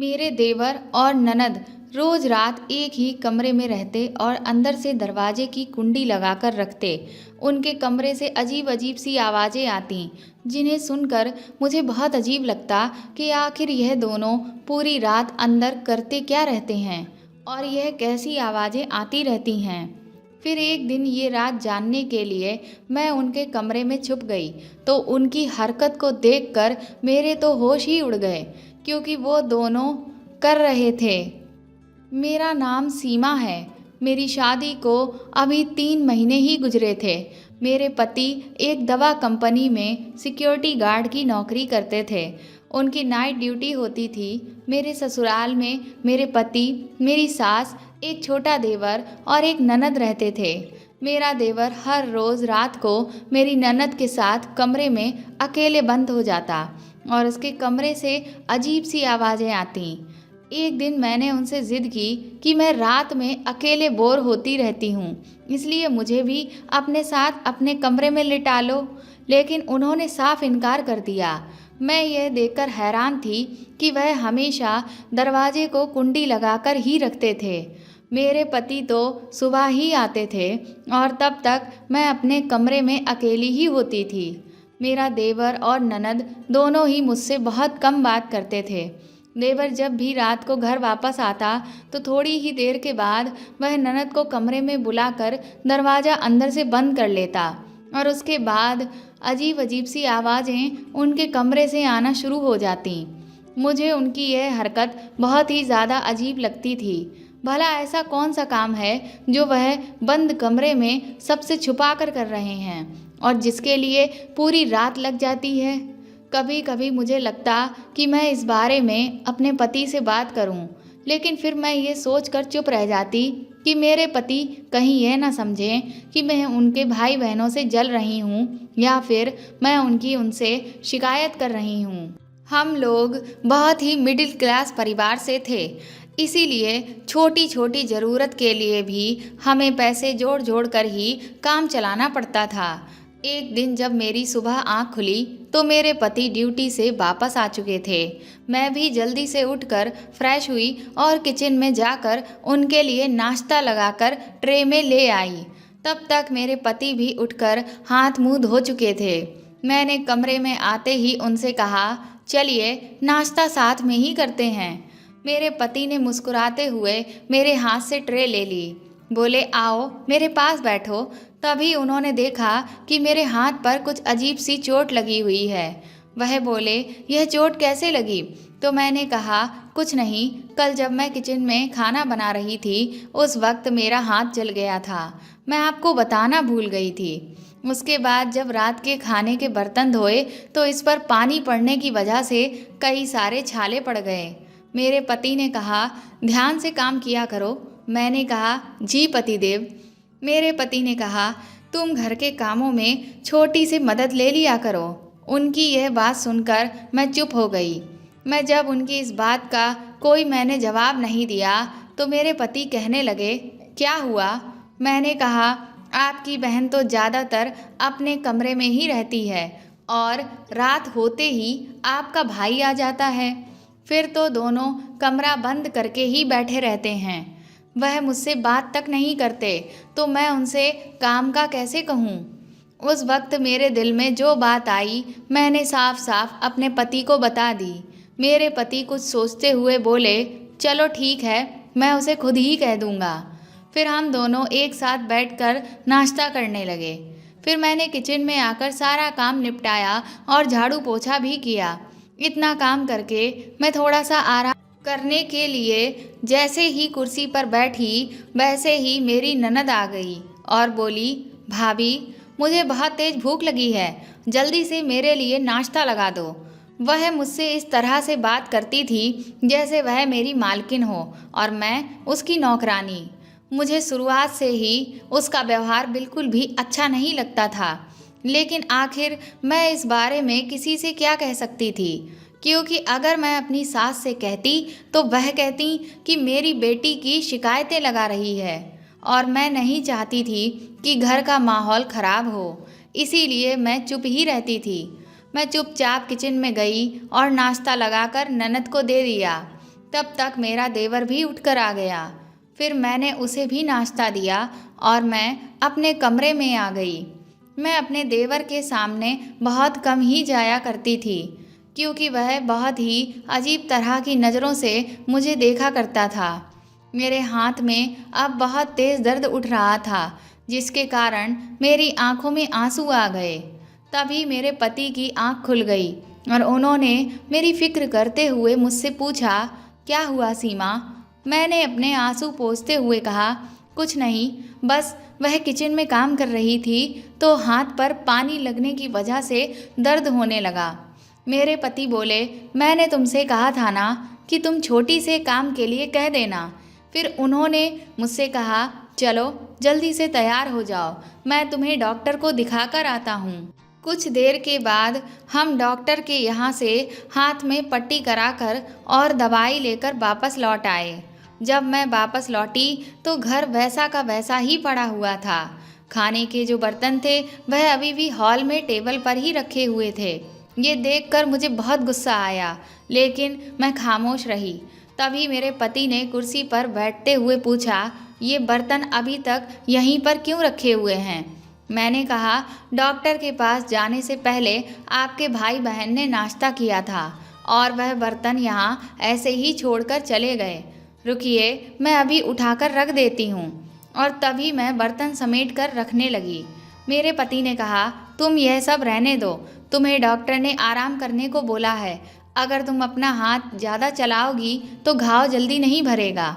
मेरे देवर और ननद रोज रात एक ही कमरे में रहते और अंदर से दरवाजे की कुंडी लगाकर रखते। उनके कमरे से अजीब अजीब सी आवाज़ें आती, जिन्हें सुनकर मुझे बहुत अजीब लगता कि आखिर यह दोनों पूरी रात अंदर करते क्या रहते हैं और यह कैसी आवाज़ें आती रहती हैं। फिर एक दिन ये रात जानने के लिए मैं उनके कमरे में छुप गई तो उनकी हरकत को देखकर मेरे तो होश ही उड़ गए, क्योंकि वो दोनों कर रहे थे। मेरा नाम सीमा है। मेरी शादी को अभी 3 महीने ही गुजरे थे। मेरे पति एक दवा कंपनी में सिक्योरिटी गार्ड की नौकरी करते थे। उनकी नाइट ड्यूटी होती थी। मेरे ससुराल में मेरे पति, मेरी सास, एक छोटा देवर और एक ननद रहते थे। मेरा देवर हर रोज़ रात को मेरी ननद के साथ कमरे में अकेले बंद हो जाता और उसके कमरे से अजीब सी आवाज़ें आती। एक दिन मैंने उनसे ज़िद की कि मैं रात में अकेले बोर होती रहती हूँ, इसलिए मुझे भी अपने साथ अपने कमरे में लिटा लो, लेकिन उन्होंने साफ इनकार कर दिया। मैं यह देखकर हैरान थी कि वह हमेशा दरवाजे को कुंडी लगाकर ही रखते थे। मेरे पति तो सुबह ही आते थे और तब तक मैं अपने कमरे में अकेली ही होती थी। मेरा देवर और ननद दोनों ही मुझसे बहुत कम बात करते थे। देवर जब भी रात को घर वापस आता तो थोड़ी ही देर के बाद वह ननद को कमरे में बुलाकर दरवाज़ा अंदर से बंद कर लेता और उसके बाद अजीब अजीब सी आवाज़ें उनके कमरे से आना शुरू हो जाती। मुझे उनकी यह हरकत बहुत ही ज़्यादा अजीब लगती थी। भला ऐसा कौन सा काम है जो वह बंद कमरे में सबसे छुपा कर रहे हैं और जिसके लिए पूरी रात लग जाती है। कभी कभी मुझे लगता कि मैं इस बारे में अपने पति से बात करूं, लेकिन फिर मैं ये सोचकर चुप रह जाती कि मेरे पति कहीं यह ना समझें कि मैं उनके भाई बहनों से जल रही हूं या फिर मैं उनकी उनसे शिकायत कर रही हूं। हम लोग बहुत ही मिडिल क्लास परिवार से थे, इसीलिए छोटी छोटी ज़रूरत के लिए भी हमें पैसे जोड़ जोड़ कर ही काम चलाना पड़ता था। एक दिन जब मेरी सुबह आँख खुली तो मेरे पति ड्यूटी से वापस आ चुके थे। मैं भी जल्दी से उठकर फ्रेश हुई और किचन में जाकर उनके लिए नाश्ता लगाकर ट्रे में ले आई। तब तक मेरे पति भी उठकर हाथ मुंह धो चुके थे। मैंने कमरे में आते ही उनसे कहा, चलिए नाश्ता साथ में ही करते हैं। मेरे पति ने मुस्कुराते हुए मेरे हाथ से ट्रे ले ली। बोले, आओ मेरे पास बैठो। तभी उन्होंने देखा कि मेरे हाथ पर कुछ अजीब सी चोट लगी हुई है। वह बोले, यह चोट कैसे लगी? तो मैंने कहा, कुछ नहीं, कल जब मैं किचन में खाना बना रही थी उस वक्त मेरा हाथ जल गया था। मैं आपको बताना भूल गई थी। उसके बाद जब रात के खाने के बर्तन धोए तो इस पर पानी पड़ने की वजह से कई सारे छाले पड़ गए। मेरे पति ने कहा, ध्यान से काम किया करो। मैंने कहा, जी पतिदेव। मेरे पति ने कहा, तुम घर के कामों में छोटी सी मदद ले लिया करो। उनकी यह बात सुनकर मैं चुप हो गई। मैं जब उनकी इस बात का मैंने जवाब नहीं दिया तो मेरे पति कहने लगे, क्या हुआ? मैंने कहा, आपकी बहन तो ज़्यादातर अपने कमरे में ही रहती है और रात होते ही आपका भाई आ जाता है। फिर तो दोनों कमरा बंद करके ही बैठे रहते हैं। वह मुझसे बात तक नहीं करते तो मैं उनसे काम का कैसे कहूँ? उस वक्त मेरे दिल में जो बात आई मैंने साफ साफ अपने पति को बता दी। मेरे पति कुछ सोचते हुए बोले, चलो ठीक है, मैं उसे खुद ही कह दूँगा। फिर हम दोनों एक साथ बैठकर नाश्ता करने लगे। फिर मैंने किचन में आकर सारा काम निपटाया और झाड़ू पोछा भी किया। इतना काम करके मैं थोड़ा सा आराम करने के लिए जैसे ही कुर्सी पर बैठी वैसे ही मेरी ननद आ गई और बोली, भाभी मुझे बहुत तेज भूख लगी है, जल्दी से मेरे लिए नाश्ता लगा दो। वह मुझसे इस तरह से बात करती थी जैसे वह मेरी मालकिन हो और मैं उसकी नौकरानी। मुझे शुरुआत से ही उसका व्यवहार बिल्कुल भी अच्छा नहीं लगता था, लेकिन आखिर मैं इस बारे में किसी से क्या कह सकती थी, क्योंकि अगर मैं अपनी सास से कहती तो वह कहती कि मेरी बेटी की शिकायतें लगा रही है और मैं नहीं चाहती थी कि घर का माहौल ख़राब हो, इसीलिए मैं चुप ही रहती थी। मैं चुपचाप किचन में गई और नाश्ता लगाकर ननद को दे दिया। तब तक मेरा देवर भी उठकर आ गया। फिर मैंने उसे भी नाश्ता दिया और मैं अपने कमरे में आ गई। मैं अपने देवर के सामने बहुत कम ही जाया करती थी, क्योंकि वह बहुत ही अजीब तरह की नज़रों से मुझे देखा करता था। मेरे हाथ में अब बहुत तेज़ दर्द उठ रहा था, जिसके कारण मेरी आंखों में आंसू आ गए। तभी मेरे पति की आंख खुल गई और उन्होंने मेरी फिक्र करते हुए मुझसे पूछा, क्या हुआ सीमा? मैंने अपने आंसू पोंछते हुए कहा, कुछ नहीं, बस वह किचन में काम कर रही थी तो हाथ पर पानी लगने की वजह से दर्द होने लगा। मेरे पति बोले, मैंने तुमसे कहा था ना कि तुम छोटी से काम के लिए कह देना। फिर उन्होंने मुझसे कहा, चलो जल्दी से तैयार हो जाओ, मैं तुम्हें डॉक्टर को दिखाकर आता हूँ। कुछ देर के बाद हम डॉक्टर के यहाँ से हाथ में पट्टी कराकर और दवाई लेकर वापस लौट आए। जब मैं वापस लौटी तो घर वैसा का वैसा ही पड़ा हुआ था। खाने के जो बर्तन थे वह अभी भी हॉल में टेबल पर ही रखे हुए थे। ये देखकर मुझे बहुत गुस्सा आया, लेकिन मैं खामोश रही। तभी मेरे पति ने कुर्सी पर बैठते हुए पूछा, ये बर्तन अभी तक यहीं पर क्यों रखे हुए हैं? मैंने कहा, डॉक्टर के पास जाने से पहले आपके भाई बहन ने नाश्ता किया था और वह बर्तन यहाँ ऐसे ही छोड़कर चले गए। रुकिए, मैं अभी उठाकर रख देती हूँ। और तभी मैं बर्तन समेट कर रखने लगी। मेरे पति ने कहा, तुम यह सब रहने दो, तुम्हें डॉक्टर ने आराम करने को बोला है। अगर तुम अपना हाथ ज़्यादा चलाओगी तो घाव जल्दी नहीं भरेगा।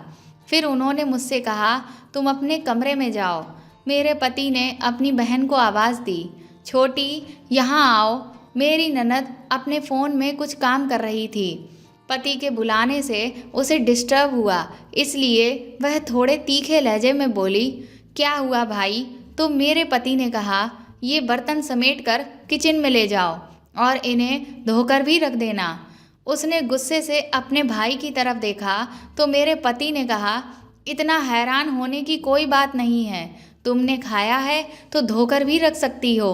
फिर उन्होंने मुझसे कहा, तुम अपने कमरे में जाओ। मेरे पति ने अपनी बहन को आवाज़ दी, छोटी यहाँ आओ। मेरी ननद अपने फ़ोन में कुछ काम कर रही थी। पति के बुलाने से उसे डिस्टर्ब हुआ, इसलिए वह थोड़े तीखे लहजे में बोली, क्या हुआ भाई? तो मेरे पति ने कहा, ये बर्तन समेट कर किचन में ले जाओ और इन्हें धोकर भी रख देना। उसने गुस्से से अपने भाई की तरफ देखा तो मेरे पति ने कहा, इतना हैरान होने की कोई बात नहीं है, तुमने खाया है तो धोकर भी रख सकती हो।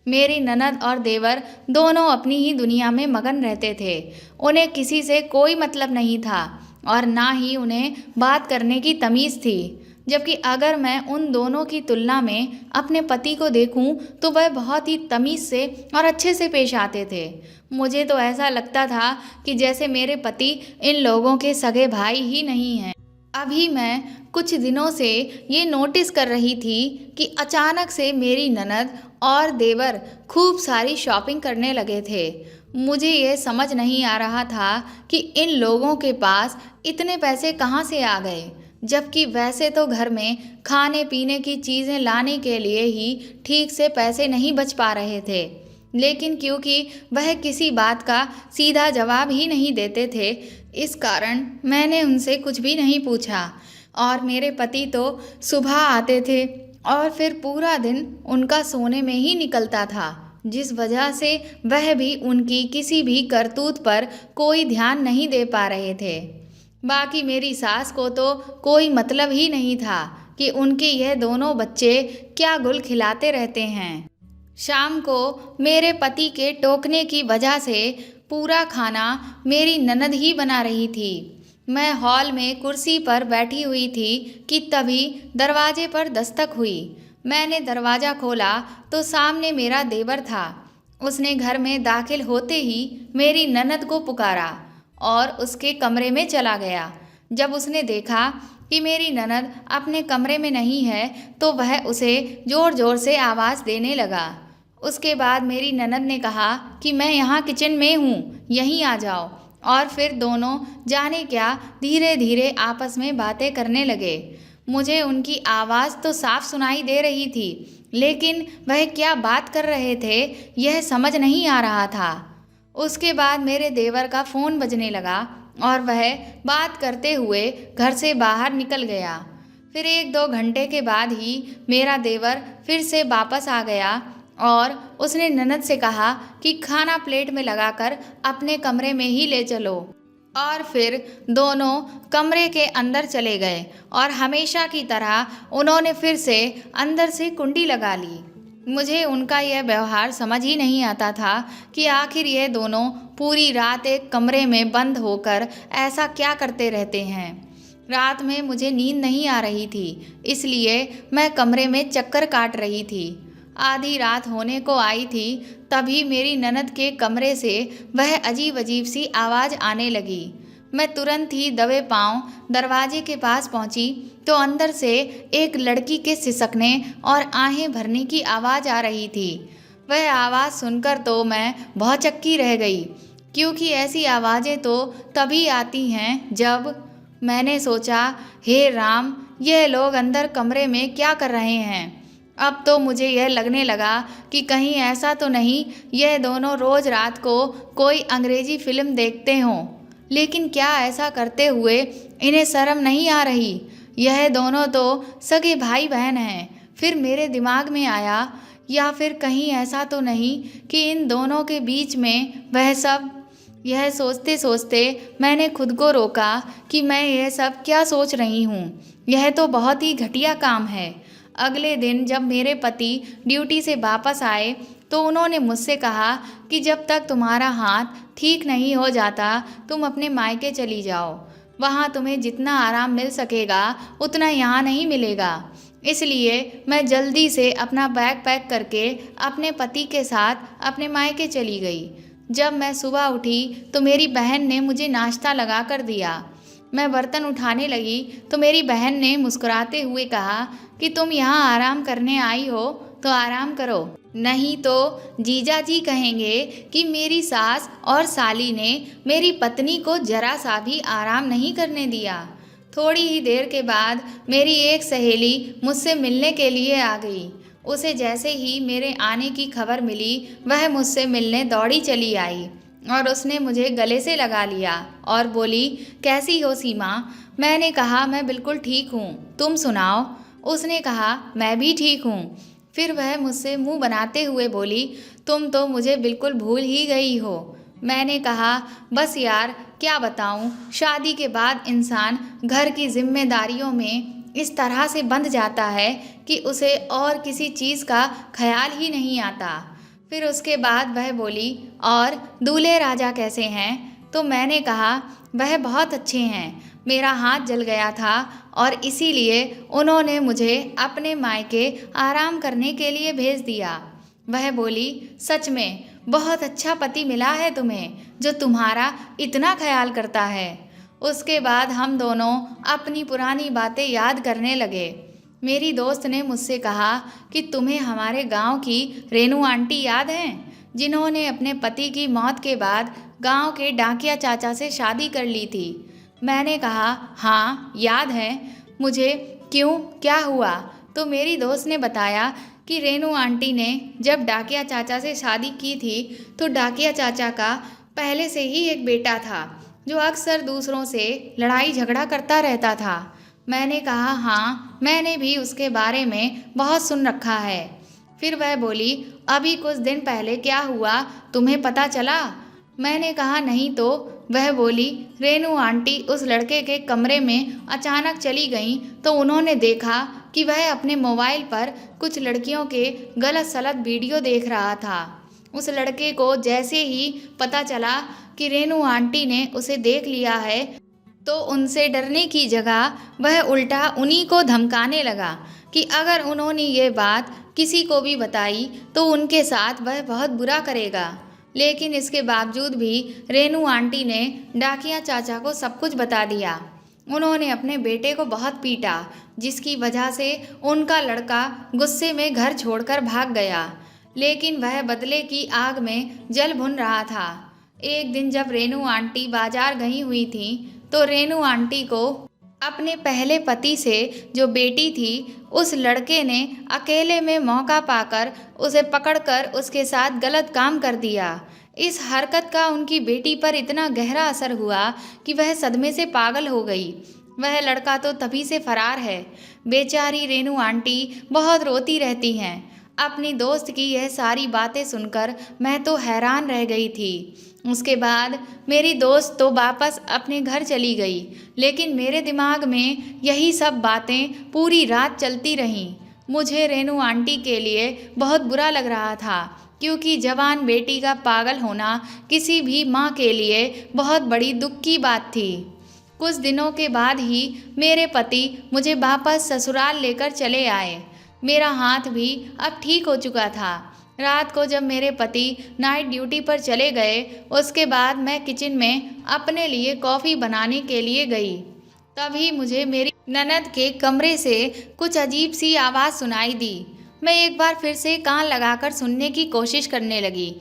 मेरी ननद और देवर दोनों अपनी ही दुनिया में मगन रहते थे। उन्हें किसी से कोई मतलब नहीं था और ना ही उन्हें बात करने की तमीज़ थी। जबकि अगर मैं उन दोनों की तुलना में अपने पति को देखूं तो वह बहुत ही तमीज़ से और अच्छे से पेश आते थे। मुझे तो ऐसा लगता था कि जैसे मेरे पति इन लोगों के सगे भाई ही नहीं हैं। अभी मैं कुछ दिनों से ये नोटिस कर रही थी कि अचानक से मेरी ननद और देवर खूब सारी शॉपिंग करने लगे थे। मुझे ये समझ नहीं आ रहा था कि इन लोगों के पास इतने पैसे कहाँ से आ गए, जबकि वैसे तो घर में खाने पीने की चीज़ें लाने के लिए ही ठीक से पैसे नहीं बच पा रहे थे। लेकिन क्योंकि वह किसी बात का सीधा जवाब ही नहीं देते थे, इस कारण मैंने उनसे कुछ भी नहीं पूछा। और मेरे पति तो सुबह आते थे और फिर पूरा दिन उनका सोने में ही निकलता था, जिस वजह से वह भी उनकी किसी भी करतूत पर कोई ध्यान नहीं दे पा रहे थे। बाकी मेरी सास को तो कोई मतलब ही नहीं था कि उनके यह दोनों बच्चे क्या गुल खिलाते रहते हैं। शाम को मेरे पति के टोकने की वजह से पूरा खाना मेरी ननद ही बना रही थी। मैं हॉल में कुर्सी पर बैठी हुई थी कि तभी दरवाजे पर दस्तक हुई। मैंने दरवाज़ा खोला तो सामने मेरा देवर था। उसने घर में दाखिल होते ही मेरी ननद को पुकारा और उसके कमरे में चला गया। जब उसने देखा कि मेरी ननद अपने कमरे में नहीं है तो वह उसे ज़ोर ज़ोर से आवाज़ देने लगा। उसके बाद मेरी ननद ने कहा कि मैं यहाँ किचन में हूँ, यहीं आ जाओ। और फिर दोनों जाने क्या धीरे धीरे आपस में बातें करने लगे। मुझे उनकी आवाज़ तो साफ सुनाई दे रही थी, लेकिन वह क्या बात कर रहे थे यह समझ नहीं आ रहा था। उसके बाद मेरे देवर का फ़ोन बजने लगा और वह बात करते हुए घर से बाहर निकल गया। फिर 1-2 घंटे के बाद ही मेरा देवर फिर से वापस आ गया और उसने ननद से कहा कि खाना प्लेट में लगाकर अपने कमरे में ही ले चलो। और फिर दोनों कमरे के अंदर चले गए और हमेशा की तरह उन्होंने फिर से अंदर से कुंडी लगा ली। मुझे उनका यह व्यवहार समझ ही नहीं आता था कि आखिर यह दोनों पूरी रात एक कमरे में बंद होकर ऐसा क्या करते रहते हैं। रात में मुझे नींद नहीं आ रही थी, इसलिए मैं कमरे में चक्कर काट रही थी। आधी रात होने को आई थी, तभी मेरी ननद के कमरे से वह अजीब अजीब सी आवाज़ आने लगी। मैं तुरंत ही दबे पांव दरवाजे के पास पहुंची तो अंदर से एक लड़की के सिसकने और आहें भरने की आवाज़ आ रही थी। वह आवाज़ सुनकर तो मैं भौचक्की रह गई, क्योंकि ऐसी आवाज़ें तो तभी आती हैं जब मैंने सोचा, हे राम, यह लोग अंदर कमरे में क्या कर रहे हैं। अब तो मुझे यह लगने लगा कि कहीं ऐसा तो नहीं यह दोनों रोज़ रात को कोई अंग्रेजी फिल्म देखते हों। लेकिन क्या ऐसा करते हुए इन्हें शर्म नहीं आ रही? यह दोनों तो सगे भाई बहन हैं। फिर मेरे दिमाग में आया, या फिर कहीं ऐसा तो नहीं कि इन दोनों के बीच में वह सब। यह सोचते सोचते मैंने खुद को रोका कि मैं यह सब क्या सोच रही हूँ। यह तो बहुत ही घटिया काम है। अगले दिन जब मेरे पति ड्यूटी से वापस आए तो उन्होंने मुझसे कहा कि जब तक तुम्हारा हाथ ठीक नहीं हो जाता तुम अपने मायके चली जाओ। वहाँ तुम्हें जितना आराम मिल सकेगा उतना यहाँ नहीं मिलेगा। इसलिए मैं जल्दी से अपना बैग पैक करके अपने पति के साथ अपने मायके चली गई। जब मैं सुबह उठी तो मेरी बहन ने मुझे नाश्ता लगा कर दिया। मैं बर्तन उठाने लगी तो मेरी बहन ने मुस्कुराते हुए कहा कि तुम यहाँ आराम करने आई हो तो आराम करो, नहीं तो जीजा जी कहेंगे कि मेरी सास और साली ने मेरी पत्नी को जरा सा भी आराम नहीं करने दिया। थोड़ी ही देर के बाद मेरी एक सहेली मुझसे मिलने के लिए आ गई। उसे जैसे ही मेरे आने की खबर मिली वह मुझसे मिलने दौड़ी चली आई और उसने मुझे गले से लगा लिया और बोली, कैसी हो सीमा? मैंने कहा, मैं बिल्कुल ठीक हूँ, तुम सुनाओ? उसने कहा, मैं भी ठीक हूँ। फिर वह मुझसे मुंह बनाते हुए बोली, तुम तो मुझे बिल्कुल भूल ही गई हो। मैंने कहा, बस यार क्या बताऊँ, शादी के बाद इंसान घर की जिम्मेदारियों में इस तरह से बंध जाता है कि उसे और किसी चीज़ का ख्याल ही नहीं आता। फिर उसके बाद वह बोली, और दूल्हे राजा कैसे हैं? तो मैंने कहा, वह बहुत अच्छे हैं। मेरा हाथ जल गया था और इसीलिए उन्होंने मुझे अपने मायके आराम करने के लिए भेज दिया। वह बोली, सच में बहुत अच्छा पति मिला है तुम्हें जो तुम्हारा इतना ख्याल करता है। उसके बाद हम दोनों अपनी पुरानी बातें याद करने लगे। मेरी दोस्त ने मुझसे कहा कि तुम्हें हमारे गांव की रेनू आंटी याद हैं, जिन्होंने अपने पति की मौत के बाद गांव के डाकिया चाचा से शादी कर ली थी। मैंने कहा, हाँ याद है मुझे, क्यों, क्या हुआ? तो मेरी दोस्त ने बताया कि रेनू आंटी ने जब डाकिया चाचा से शादी की थी तो डाकिया चाचा का पहले से ही एक बेटा था जो अक्सर दूसरों से लड़ाई झगड़ा करता रहता था। मैंने कहा, हाँ मैंने भी उसके बारे में बहुत सुन रखा है। फिर वह बोली, अभी कुछ दिन पहले क्या हुआ तुम्हें पता चला? मैंने कहा, नहीं तो। वह बोली, रेनू आंटी उस लड़के के कमरे में अचानक चली गईं तो उन्होंने देखा कि वह अपने मोबाइल पर कुछ लड़कियों के गलत सलत वीडियो देख रहा था। उस लड़के को जैसे ही पता चला कि रेनू आंटी ने उसे देख लिया है तो उनसे डरने की जगह वह उल्टा उन्हीं को धमकाने लगा कि अगर उन्होंने ये बात किसी को भी बताई तो उनके साथ वह बहुत बुरा करेगा। लेकिन इसके बावजूद भी रेनू आंटी ने डाकिया चाचा को सब कुछ बता दिया। उन्होंने अपने बेटे को बहुत पीटा, जिसकी वजह से उनका लड़का गुस्से में घर छोड़कर भाग गया। लेकिन वह बदले की आग में जल भुन रहा था। एक दिन जब रेनू आंटी बाजार गई हुई थी तो रेनू आंटी को अपने पहले पति से जो बेटी थी उस लड़के ने अकेले में मौका पाकर उसे पकड़कर उसके साथ गलत काम कर दिया। इस हरकत का उनकी बेटी पर इतना गहरा असर हुआ कि वह सदमे से पागल हो गई। वह लड़का तो तभी से फरार है। बेचारी रेनू आंटी बहुत रोती रहती हैं। अपनी दोस्त की यह सारी बातें सुनकर मैं तो हैरान रह गई थी। उसके बाद मेरी दोस्त तो वापस अपने घर चली गई, लेकिन मेरे दिमाग में यही सब बातें पूरी रात चलती रहीं। मुझे रेनू आंटी के लिए बहुत बुरा लग रहा था, क्योंकि जवान बेटी का पागल होना किसी भी माँ के लिए बहुत बड़ी दुख की बात थी। कुछ दिनों के बाद ही मेरे पति मुझे वापस ससुराल लेकर चले आए। मेरा हाथ भी अब ठीक हो चुका था। रात को जब मेरे पति नाइट ड्यूटी पर चले गए, उसके बाद मैं किचन में अपने लिए कॉफ़ी बनाने के लिए गई। तभी मुझे मेरी ननद के कमरे से कुछ अजीब सी आवाज़ सुनाई दी। मैं एक बार फिर से कान लगाकर सुनने की कोशिश करने लगी।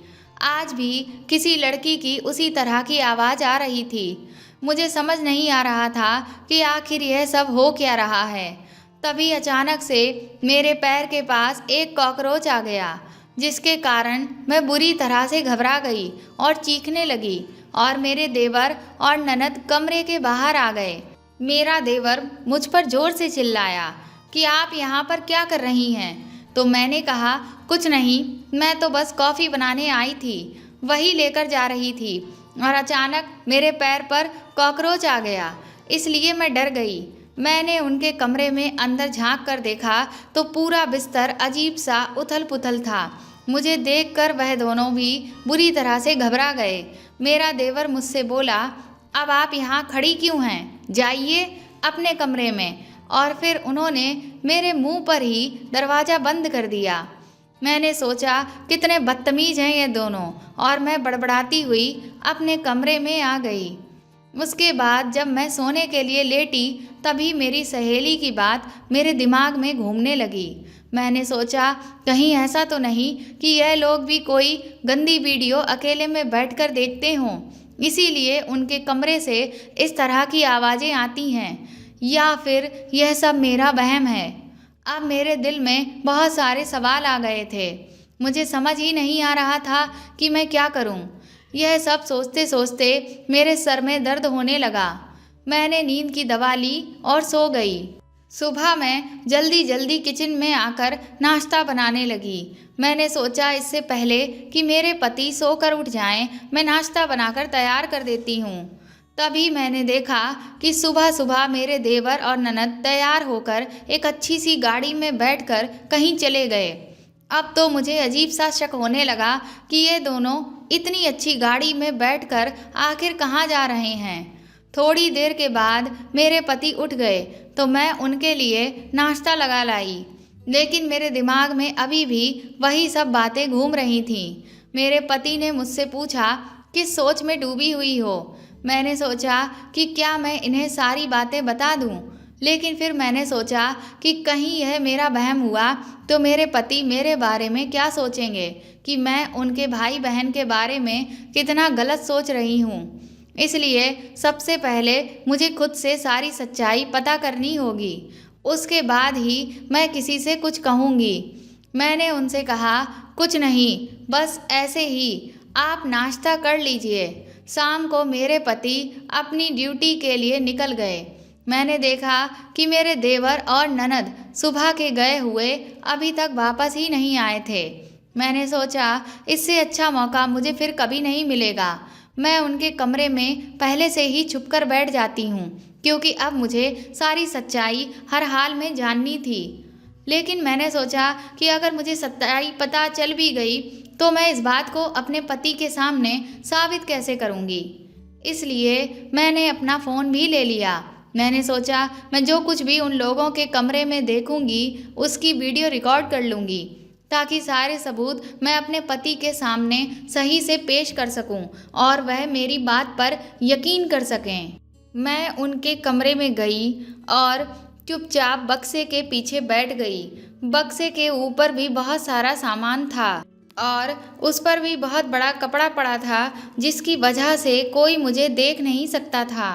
आज भी किसी लड़की की उसी तरह की आवाज़ आ रही थी। मुझे समझ नहीं आ रहा था कि आखिर यह सब हो क्या रहा है। तभी अचानक से मेरे पैर के पास एक कॉकरोच आ गया, जिसके कारण मैं बुरी तरह से घबरा गई और चीखने लगी, और मेरे देवर और ननद कमरे के बाहर आ गए। मेरा देवर मुझ पर जोर से चिल्लाया कि आप यहाँ पर क्या कर रही हैं? तो मैंने कहा, कुछ नहीं, मैं तो बस कॉफ़ी बनाने आई थी, वही लेकर जा रही थी, और अचानक मेरे पैर पर कॉकरोच आ गया, इसलिए मैं डर गई। मैंने उनके कमरे में अंदर झांक कर देखा तो पूरा बिस्तर अजीब सा उथल पुथल था। मुझे देखकर वह दोनों भी बुरी तरह से घबरा गए। मेरा देवर मुझसे बोला, अब आप यहाँ खड़ी क्यों हैं? जाइए अपने कमरे में। और फिर उन्होंने मेरे मुंह पर ही दरवाज़ा बंद कर दिया। मैंने सोचा कितने बदतमीज़ हैं ये दोनों, और मैं बड़बड़ाती हुई अपने कमरे में आ गई। उसके बाद जब मैं सोने के लिए लेटी, तभी मेरी सहेली की बात मेरे दिमाग में घूमने लगी। मैंने सोचा कहीं ऐसा तो नहीं कि यह लोग भी कोई गंदी वीडियो अकेले में बैठकर देखते हों, इसीलिए उनके कमरे से इस तरह की आवाज़ें आती हैं, या फिर यह सब मेरा वहम है। अब मेरे दिल में बहुत सारे सवाल आ गए थे। मुझे समझ ही नहीं आ रहा था कि मैं क्या करूं। यह सब सोचते सोचते मेरे सर में दर्द होने लगा। मैंने नींद की दवा ली और सो गई। सुबह मैं जल्दी जल्दी किचन में आकर नाश्ता बनाने लगी। मैंने सोचा इससे पहले कि मेरे पति सोकर उठ जाएं, मैं नाश्ता बनाकर तैयार कर देती हूँ। तभी मैंने देखा कि सुबह सुबह मेरे देवर और ननद तैयार होकर एक अच्छी सी गाड़ी में बैठकर कहीं चले गए। अब तो मुझे अजीब सा शक होने लगा कि ये दोनों इतनी अच्छी गाड़ी में बैठकर आखिर कहाँ जा रहे हैं। थोड़ी देर के बाद मेरे पति उठ गए तो मैं उनके लिए नाश्ता लगा लाई, लेकिन मेरे दिमाग में अभी भी वही सब बातें घूम रही थीं। मेरे पति ने मुझसे पूछा, किस सोच में डूबी हुई हो? मैंने सोचा कि क्या मैं इन्हें सारी बातें बता दूं, लेकिन फिर मैंने सोचा कि कहीं यह मेरा वहम हुआ तो मेरे पति मेरे बारे में क्या सोचेंगे कि मैं उनके भाई बहन के बारे में कितना गलत सोच रही हूँ। इसलिए सबसे पहले मुझे खुद से सारी सच्चाई पता करनी होगी, उसके बाद ही मैं किसी से कुछ कहूँगी। मैंने उनसे कहा, कुछ नहीं, बस ऐसे ही, आप नाश्ता कर लीजिए। शाम को मेरे पति अपनी ड्यूटी के लिए निकल गए। मैंने देखा कि मेरे देवर और ननद सुबह के गए हुए अभी तक वापस ही नहीं आए थे। मैंने सोचा इससे अच्छा मौका मुझे फिर कभी नहीं मिलेगा। मैं उनके कमरे में पहले से ही छुपकर बैठ जाती हूँ, क्योंकि अब मुझे सारी सच्चाई हर हाल में जाननी थी। लेकिन मैंने सोचा कि अगर मुझे सच्चाई पता चल भी गई तो मैं इस बात को अपने पति के सामने साबित कैसे करूँगी। इसलिए मैंने अपना फ़ोन भी ले लिया। मैंने सोचा मैं जो कुछ भी उन लोगों के कमरे में देखूंगी उसकी वीडियो रिकॉर्ड कर लूँगी, ताकि सारे सबूत मैं अपने पति के सामने सही से पेश कर सकूं और वह मेरी बात पर यकीन कर सकें। मैं उनके कमरे में गई और चुपचाप बक्से के पीछे बैठ गई। बक्से के ऊपर भी बहुत सारा सामान था और उस पर भी बहुत बड़ा कपड़ा पड़ा था, जिसकी वजह से कोई मुझे देख नहीं सकता था।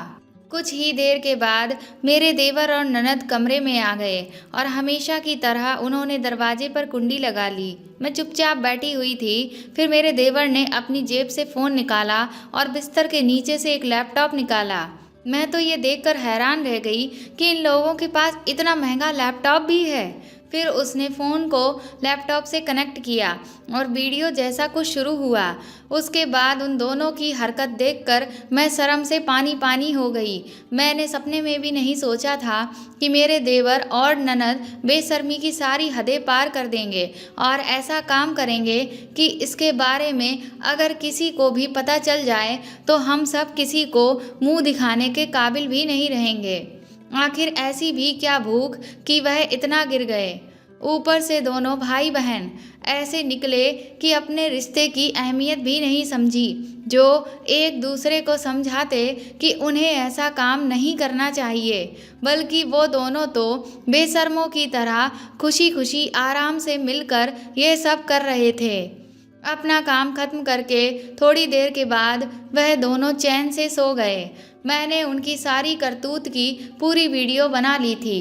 कुछ ही देर के बाद मेरे देवर और ननद कमरे में आ गए और हमेशा की तरह उन्होंने दरवाजे पर कुंडी लगा ली। मैं चुपचाप बैठी हुई थी। फिर मेरे देवर ने अपनी जेब से फ़ोन निकाला और बिस्तर के नीचे से एक लैपटॉप निकाला। मैं तो ये देखकर हैरान रह गई कि इन लोगों के पास इतना महंगा लैपटॉप भी है। फिर उसने फ़ोन को लैपटॉप से कनेक्ट किया और वीडियो जैसा कुछ शुरू हुआ। उसके बाद उन दोनों की हरकत देखकर मैं शर्म से पानी पानी हो गई। मैंने सपने में भी नहीं सोचा था कि मेरे देवर और ननद बेशर्मी की सारी हदें पार कर देंगे और ऐसा काम करेंगे कि इसके बारे में अगर किसी को भी पता चल जाए तो हम सब किसी को मुंह दिखाने के काबिल भी नहीं रहेंगे। आखिर ऐसी भी क्या भूख कि वह इतना गिर गए। ऊपर से दोनों भाई बहन ऐसे निकले कि अपने रिश्ते की अहमियत भी नहीं समझी, जो एक दूसरे को समझाते कि उन्हें ऐसा काम नहीं करना चाहिए, बल्कि वो दोनों तो बेशर्मों की तरह खुशी खुशी आराम से मिलकर ये सब कर रहे थे। अपना काम खत्म करके थोड़ी देर के बाद वह दोनों चैन से सो गए। मैंने उनकी सारी करतूत की पूरी वीडियो बना ली थी।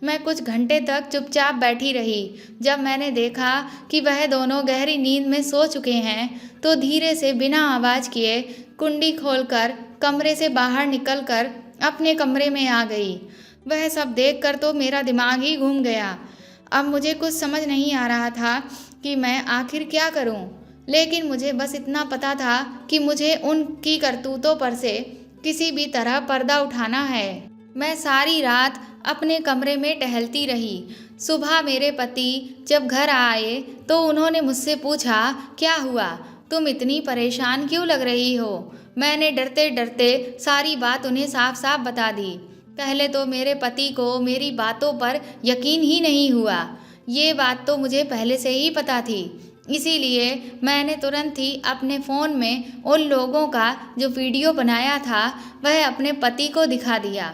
मैं कुछ घंटे तक चुपचाप बैठी रही। जब मैंने देखा कि वह दोनों गहरी नींद में सो चुके हैं तो धीरे से बिना आवाज़ किए कुंडी खोलकर कमरे से बाहर निकलकर अपने कमरे में आ गई। वह सब देखकर तो मेरा दिमाग ही घूम गया। अब मुझे कुछ समझ नहीं आ रहा था कि मैं आखिर क्या करूं, लेकिन मुझे बस इतना पता था कि मुझे उनकी करतूतों पर से किसी भी तरह पर्दा उठाना है। मैं सारी रात अपने कमरे में टहलती रही। सुबह मेरे पति जब घर आए तो उन्होंने मुझसे पूछा, क्या हुआ, तुम इतनी परेशान क्यों लग रही हो। मैंने डरते डरते सारी बात उन्हें साफ साफ बता दी। पहले तो मेरे पति को मेरी बातों पर यकीन ही नहीं हुआ। ये बात तो मुझे पहले से ही पता थी, इसीलिए मैंने तुरंत ही अपने फ़ोन में उन लोगों का जो वीडियो बनाया था वह अपने पति को दिखा दिया।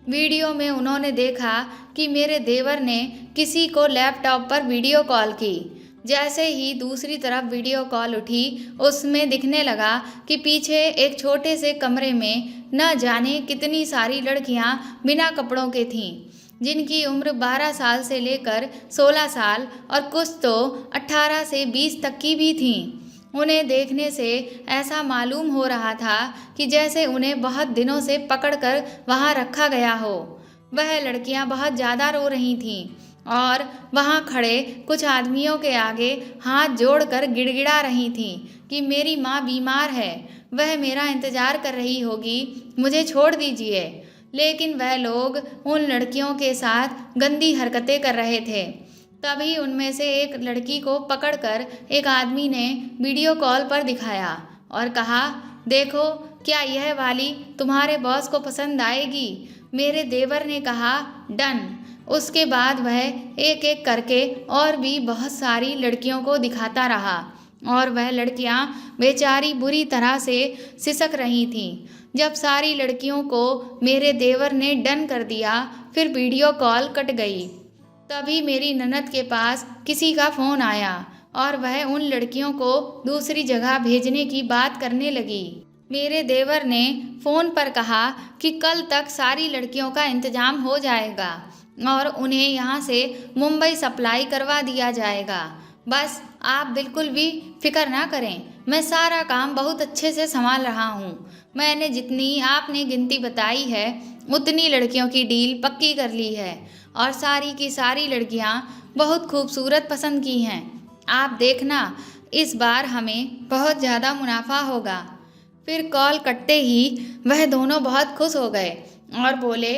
वीडियो में उन्होंने देखा कि मेरे देवर ने किसी को लैपटॉप पर वीडियो कॉल की। जैसे ही दूसरी तरफ वीडियो कॉल उठी, उसमें दिखने लगा कि पीछे एक छोटे से कमरे में न जाने कितनी सारी लड़कियां बिना कपड़ों के थीं, जिनकी उम्र 12 साल से लेकर 16 साल और कुछ तो 18 से 20 तक की भी थीं। उन्हें देखने से ऐसा मालूम हो रहा था कि जैसे उन्हें बहुत दिनों से पकड़कर वहाँ रखा गया हो। वह लड़कियाँ बहुत ज़्यादा रो रही थीं और वहाँ खड़े कुछ आदमियों के आगे हाथ जोड़कर गिड़गिड़ा रही थीं कि मेरी माँ बीमार है, वह मेरा इंतज़ार कर रही होगी, मुझे छोड़ दीजिए। लेकिन वह लोग उन लड़कियों के साथ गंदी हरकतें कर रहे थे। तभी उनमें से एक लड़की को पकड़कर एक आदमी ने वीडियो कॉल पर दिखाया और कहा, देखो क्या यह वाली तुम्हारे बॉस को पसंद आएगी। मेरे देवर ने कहा, डन। उसके बाद वह एक एक करके और भी बहुत सारी लड़कियों को दिखाता रहा और वह लड़कियां बेचारी बुरी तरह से सिसक रही थीं। जब सारी लड़कियों को मेरे देवर ने डन कर दिया, फिर वीडियो कॉल कट गई। तभी मेरी ननद के पास किसी का फ़ोन आया और वह उन लड़कियों को दूसरी जगह भेजने की बात करने लगी। मेरे देवर ने फ़ोन पर कहा कि कल तक सारी लड़कियों का इंतज़ाम हो जाएगा और उन्हें यहाँ से मुंबई सप्लाई करवा दिया जाएगा। बस आप बिल्कुल भी फिक्र ना करें, मैं सारा काम बहुत अच्छे से संभाल रहा हूँ। मैंने जितनी आपने गिनती बताई है उतनी लड़कियों की डील पक्की कर ली है और सारी की सारी लड़कियाँ बहुत खूबसूरत पसंद की हैं। आप देखना, इस बार हमें बहुत ज़्यादा मुनाफा होगा। फिर कॉल कटते ही वह दोनों बहुत खुश हो गए और बोले,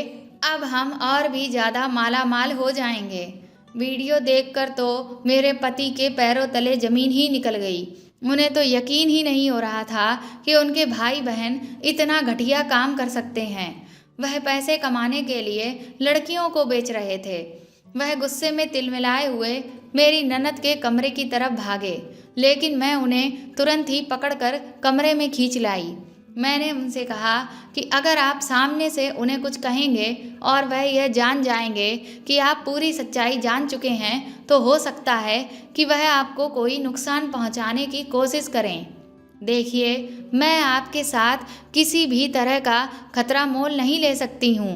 अब हम और भी ज़्यादा माला माल हो जाएंगे। वीडियो देखकर तो मेरे पति के पैरों तले ज़मीन ही निकल गई। उन्हें तो यकीन ही नहीं हो रहा था कि उनके भाई बहन इतना घटिया काम कर सकते हैं। वह पैसे कमाने के लिए लड़कियों को बेच रहे थे। वह गुस्से में तिलमिलाए हुए मेरी ननद के कमरे की तरफ भागे, लेकिन मैं उन्हें तुरंत ही पकड़कर कमरे में खींच लाई। मैंने उनसे कहा कि अगर आप सामने से उन्हें कुछ कहेंगे और वह यह जान जाएंगे कि आप पूरी सच्चाई जान चुके हैं तो हो सकता है कि वह आपको कोई नुकसान पहुंचाने की कोशिश करें। देखिए, मैं आपके साथ किसी भी तरह का खतरा मोल नहीं ले सकती हूँ।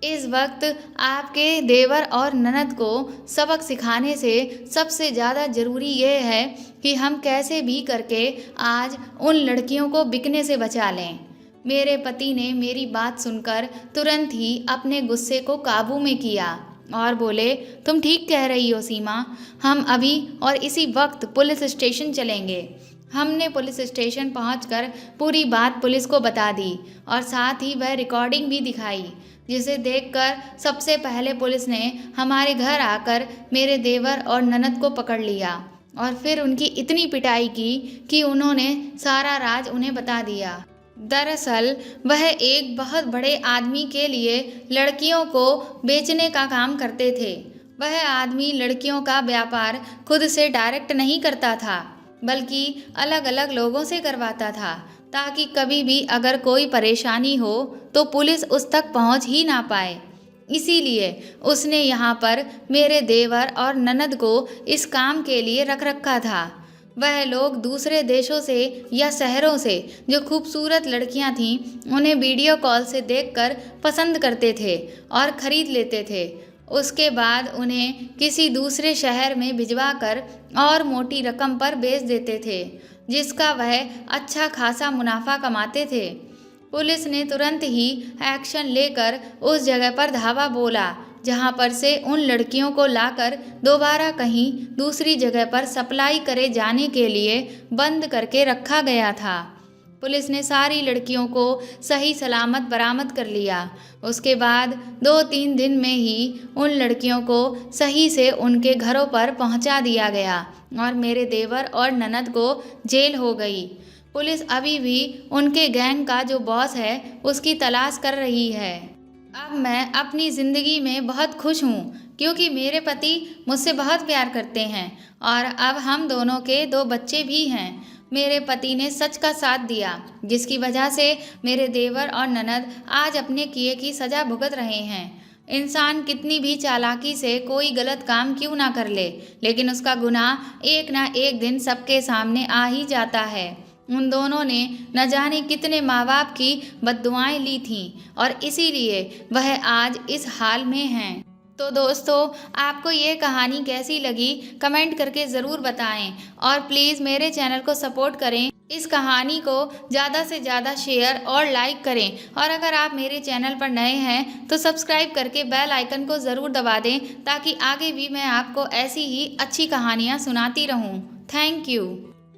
इस वक्त आपके देवर और ननद को सबक सिखाने से सबसे ज़्यादा ज़रूरी ये है कि हम कैसे भी करके आज उन लड़कियों को बिकने से बचा लें। मेरे पति ने मेरी बात सुनकर तुरंत ही अपने गुस्से को काबू में किया और बोले, तुम ठीक कह रही हो सीमा, हम अभी और इसी वक्त पुलिस स्टेशन चलेंगे। हमने पुलिस स्टेशन पहुंचकर पूरी बात पुलिस को बता दी और साथ ही वह रिकॉर्डिंग भी दिखाई, जिसे देखकर सबसे पहले पुलिस ने हमारे घर आकर मेरे देवर और ननद को पकड़ लिया और फिर उनकी इतनी पिटाई की कि उन्होंने सारा राज उन्हें बता दिया। दरअसल वह एक बहुत बड़े आदमी के लिए लड़कियों को बेचने का काम करते थे। वह आदमी लड़कियों का व्यापार खुद से डायरेक्ट नहीं करता था, बल्कि अलग अलग लोगों से करवाता था, ताकि कभी भी अगर कोई परेशानी हो तो पुलिस उस तक पहुंच ही ना पाए। इसीलिए उसने यहाँ पर मेरे देवर और ननद को इस काम के लिए रख रखा था। वह लोग दूसरे देशों से या शहरों से जो खूबसूरत लड़कियां थीं, उन्हें वीडियो कॉल से देखकर पसंद करते थे और ख़रीद लेते थे। उसके बाद उन्हें किसी दूसरे शहर में भिजवा कर और मोटी रकम पर बेच देते थे, जिसका वह अच्छा खासा मुनाफा कमाते थे। पुलिस ने तुरंत ही एक्शन लेकर उस जगह पर धावा बोला जहां पर से उन लड़कियों को लाकर दोबारा कहीं दूसरी जगह पर सप्लाई करे जाने के लिए बंद करके रखा गया था। पुलिस ने सारी लड़कियों को सही सलामत बरामद कर लिया। उसके बाद 2-3 दिन में ही उन लड़कियों को सही से उनके घरों पर पहुंचा दिया गया और मेरे देवर और ननद को जेल हो गई। पुलिस अभी भी उनके गैंग का जो बॉस है उसकी तलाश कर रही है। अब मैं अपनी ज़िंदगी में बहुत खुश हूँ क्योंकि मेरे पति मुझसे बहुत प्यार करते हैं और अब हम दोनों के 2 बच्चे भी हैं। मेरे पति ने सच का साथ दिया, जिसकी वजह से मेरे देवर और ननद आज अपने किए की सज़ा भुगत रहे हैं। इंसान कितनी भी चालाकी से कोई गलत काम क्यों ना कर ले, लेकिन उसका गुनाह एक ना एक दिन सबके सामने आ ही जाता है। उन दोनों ने न जाने कितने माँ बाप की बद्दुआएं ली थीं और इसीलिए वह आज इस हाल में हैं। तो दोस्तों, आपको ये कहानी कैसी लगी कमेंट करके ज़रूर बताएं और प्लीज़ मेरे चैनल को सपोर्ट करें। इस कहानी को ज़्यादा से ज़्यादा शेयर और लाइक करें और अगर आप मेरे चैनल पर नए हैं तो सब्सक्राइब करके बेल आइकन को ज़रूर दबा दें ताकि आगे भी मैं आपको ऐसी ही अच्छी कहानियाँ सुनाती रहूँ। Thank you.